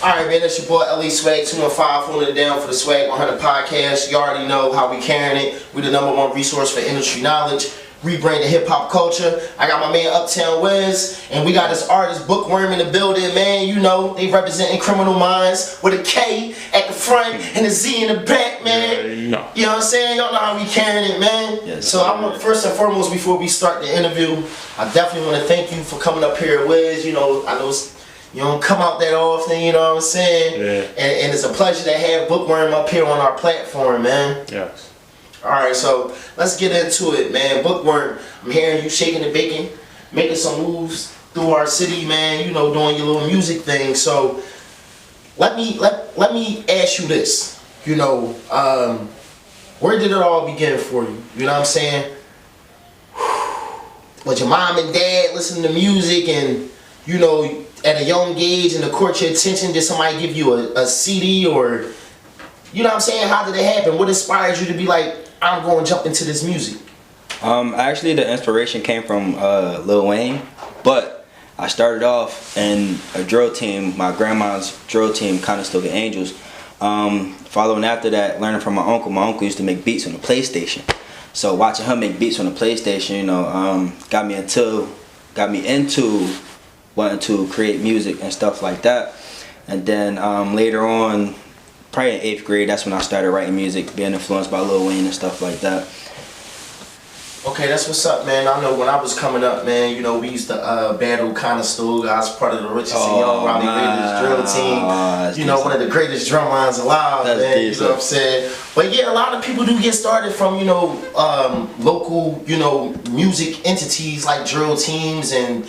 Alright, man, that's your boy LE Swag 215 holding it down for the Swag 100 podcast. You already know how we carrying it. We the #1 resource for industry knowledge, rebranding hip hop culture. I got my man Uptown Whizz, and we got this artist Bookworm in the building, man. You know, they representing Kriminal Mindz with a K at the front and a Z in the back, man. You know what I'm saying? Y'all know how we carrying it, man. Yes, so I want, first and foremost, before we start the interview, I definitely want to thank you for coming up here, Whizz. You know, I know you don't come out that often, you know what I'm saying? Yeah. And it's a pleasure to have Bookworm up here on our platform, man. Yes. Alright, so let's get into it, man. Bookworm, I'm hearing you shaking and baking, making some moves through our city, man, you know, doing your little music thing. So let me ask you this. You know, where did it all begin for you? You know what I'm saying? Was your mom and dad listening to music and, you know, at a young age and to court your attention, did somebody give you a CD or, you know what I'm saying? How did it happen? What inspired you to be like, I'm going to jump into this music? Actually, the inspiration came from Lil Wayne, but I started off in a drill team, my grandma's drill team, Conestoga Angels. Following after that, learning from my uncle. My uncle used to make beats on the PlayStation. So watching him make beats on the PlayStation, you know, got me into wanting to create music and stuff like that. And then later on, probably in 8th grade, that's when I started writing music, being influenced by Lil Wayne and stuff like that. Okay, that's what's up, man. I know when I was coming up, man, you know, we used to battle Conestoga. I was part of the richest and young Raleigh Raiders drill team. You know, one of the greatest drum lines alive, man. You know what I'm saying? But yeah, a lot of people do get started from, you know, local, you know, music entities like drill teams and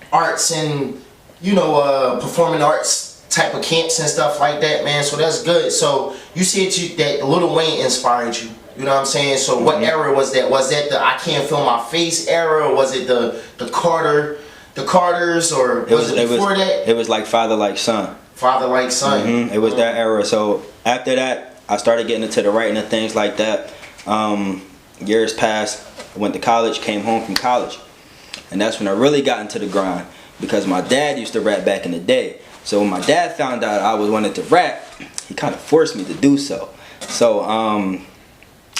arts and, you know, performing arts type of camps and stuff like that, man. So that's good. So you said that Lil Wayne inspired you. You know what I'm saying? So what era was that? Was that the I Can't Feel My Face era, or was it the Carters, or was it before that? It was like Father Like Son. Father Like Son. It was that era. So after that, I started getting into the writing and things like that. Years passed. I went to college, came home from college, and that's when I really got into the grind, because my dad used to rap back in the day. So when my dad found out I wanted to rap, he kind of forced me to do so. So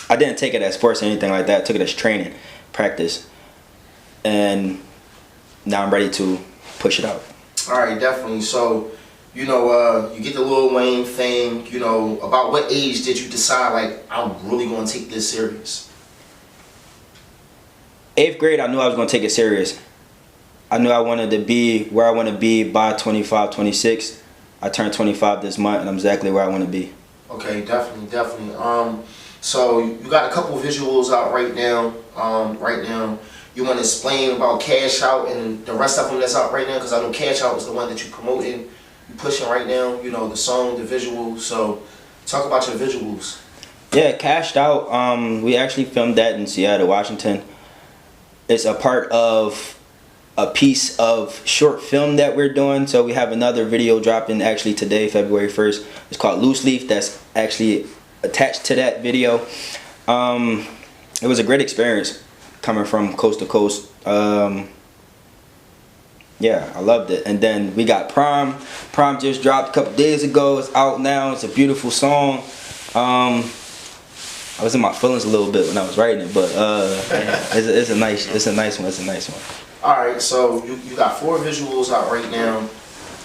I didn't take it as force or anything like that. I took it as training, practice, and now I'm ready to push it out. All right, definitely. So, you know, you get the Lil Wayne thing. You know, about what age did you decide, like, I'm really going to take this serious? 8th grade, I knew I was going to take it serious. I knew I wanted to be where I want to be by 25, 26. I turned 25 this month, and I'm exactly where I want to be. Okay, definitely. So you got a couple visuals out right now. You want to explain about Cash Out and the rest of them that's out right now? Because I know Cash Out was the one that you promoting, you pushing right now. You know, the song, the visual. So talk about your visuals. Yeah, Cashed Out. We actually filmed that in Seattle, Washington. It's a part of a piece of short film that we're doing. So we have another video dropping actually today, February 1st. It's called Loose Leaf. That's actually attached to that video. It was a great experience coming from coast to coast. Yeah, I loved it. And then we got Prom. Prom just dropped a couple days ago. It's out now. It's a beautiful song. I was in my feelings a little bit when I was writing it, but it's a nice one. All right, so you got 4 visuals out right now.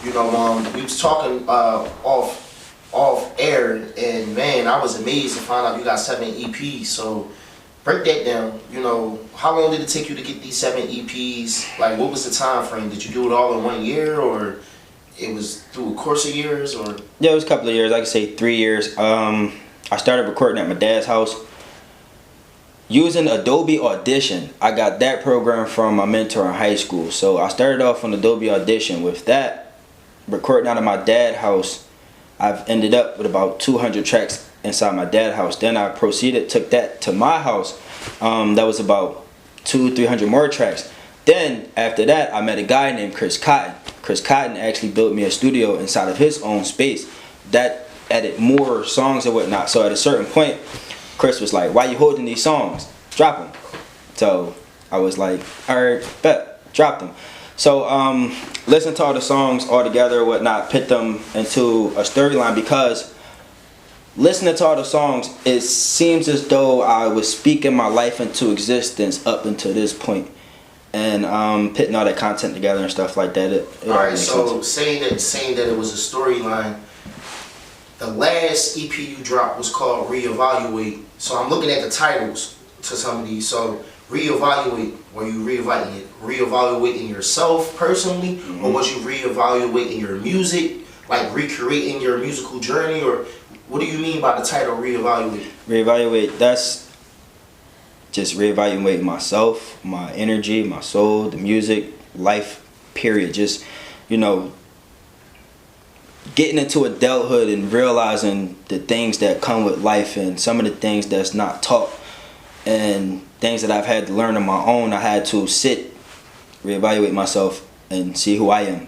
You know, we was talking off air, and man, I was amazed to find out you got 7 EPs. So break that down. You know, how long did it take you to get these 7 EPs? Like, what was the time frame? Did you do it all in 1 year, or it was through a course of years, or? Yeah, it was a couple of years. I could say 3 years. I started recording at my dad's house using Adobe Audition. I got that program from my mentor in high school. So I started off on Adobe Audition. With that, recording out of my dad's house, I've ended up with about 200 tracks inside my dad's house. Then I proceeded, took that to my house. That was about 200-300 more tracks. Then after that, I met a guy named Chris Cotton. Chris Cotton actually built me a studio inside of his own space that added more songs and whatnot. So at a certain point, Chris was like, "Why you holding these songs? Drop them." So I was like, "All right, bet." Dropped them. So listen to all the songs all together or whatnot, put them into a storyline, because listening to all the songs, it seems as though I was speaking my life into existence up until this point. And putting all that content together and stuff like that. Alright, so saying that it was a storyline, the last EP you dropped was called Reevaluate. So I'm looking at the titles to some of these. So Reevaluate, were you reevaluating yourself personally, or was you reevaluating your music, like recreating your musical journey, or what do you mean by the title Reevaluate? Reevaluate, that's just reevaluating myself, my energy, my soul, the music, life, period. Just, you know, getting into adulthood and realizing the things that come with life and some of the things that's not taught and things that I've had to learn on my own. I had to sit, reevaluate myself, and see who I am.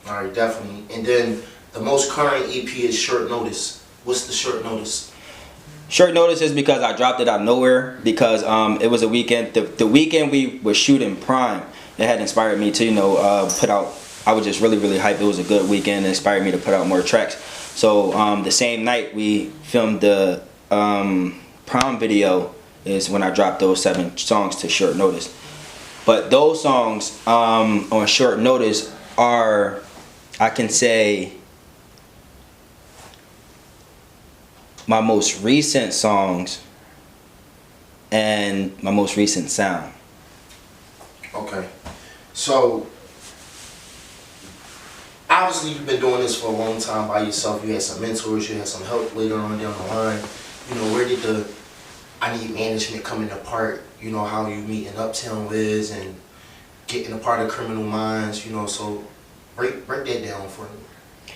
All right, definitely. And then the most current EP is Short Notice. What's the Short Notice? Short Notice is because I dropped it out of nowhere, because it was a weekend. The weekend we were shooting Prime, it had inspired me to, you know, put out. I was just really hyped. It was a good weekend. It inspired me to put out more tracks. So the same night we filmed the Prime video is when I dropped those 7 songs to Short Notice. But those songs on Short Notice are, I can say, my most recent songs and my most recent sound. Okay. So obviously you've been doing this for a long time by yourself. You had some mentors, you had some help later on down the line. You know, where did the I Need Management come into part? You know, how you meet in Uptown Whizz and getting a part of Kriminal Mindz, you know, so break that down for me.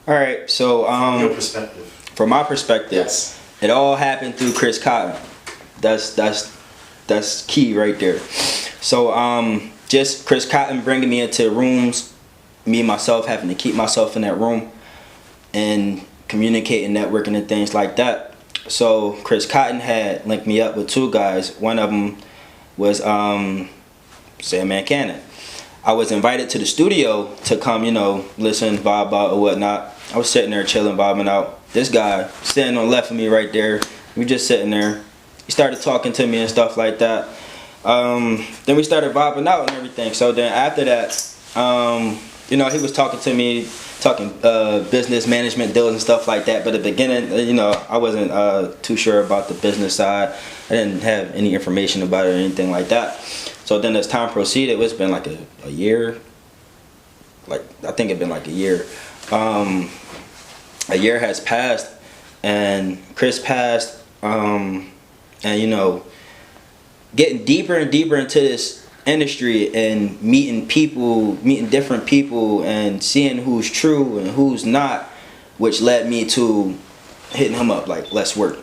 Alright, so from your perspective. From my perspective, yes, it all happened through Chris Cotton. That's key right there. So just Chris Cotton bringing me into rooms, me myself having to keep myself in that room and communicating, networking, and things like that. So Chris Cotton had linked me up with 2 guys. One of them was Sandman Cannon. I was invited to the studio to come, you know, listen, vibe out or whatnot. I was sitting there chilling, vibing out. This guy sitting on the left of me right there, we just sitting there. He started talking to me and stuff like that. Then we started vibing out and everything. So then after that, you know, he was talking to me, talking business management deals and stuff like that. But at the beginning, you know, I wasn't too sure about the business side. I didn't have any information about it or anything like that. So then as time proceeded, it's been like a year. Like, I think it's been like a year. A year has passed, and Chris passed, and you know, getting deeper and deeper into this industry and meeting different people and seeing who's true and who's not, which led me to hitting him up like, let's work.